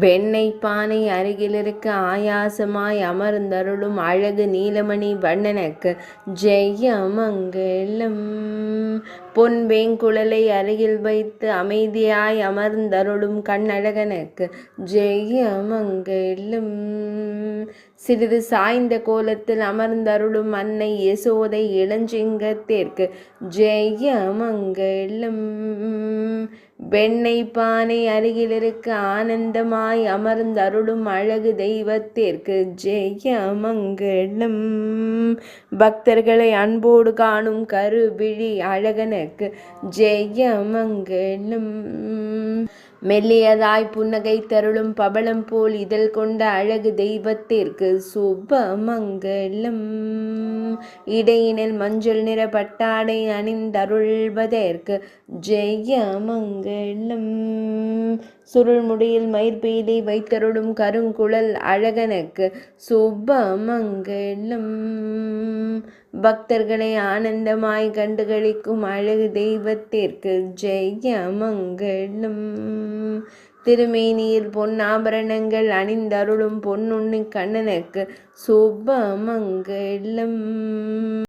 வெண்ணெய் பானை அருகிலிருக்க ஆயாசமாய் அமர்ந்தருளும் அழகு நீலமணி வண்ணனுக்கு ஜெயமங்கலம். பொன் வேங்குழலை அருகில் வைத்து அமைதியாய் அமர்ந்தருளும் கண்ணழகனுக்கு ஜெயமங்கலம். சிறிது சாய்ந்த கோலத்தில் அமர்ந்தருளும் அன்னை யசோதை இளஞ்சிங்கத்திற்கு ஜெயமங்கலம். வெண்ணெய் பானை அருகிலிருக்க ஆனந்தமாய் அமர்ந்தருளும் அழகு தெய்வத்திற்கு ஜெயமங்கலம். பக்தர்களை அன்போடு காணும் கருவிழி அழகனுக்கு ஜெயமங்கலம். மெல்லியதாய் புன்னகை தருளும் பவளம் போல் இதழ் கொண்ட அழகு தெய்வத்திற்கு சுபமங்கலம். இடையினில் மஞ்சள் நிற பட்டாடை அணிந்தருள்வதற்கு ஜெயமங்கலம். சுருள்முடியில் மயிர்பீலி வைத்தருளும் கருங்குழல் அழகனுக்கு சுபமங்கலம். பக்தர்களை ஆனந்தமாய் கண்டுகளிக்கும் அழகு தெய்வத்திற்கு ஜெயமங்கலம். திருமேனியில் பொன்னாபரணங்கள் அணிந்தருளும் பொன்னுண்ணி கண்ணனுக்கு சுபமங்கலம்.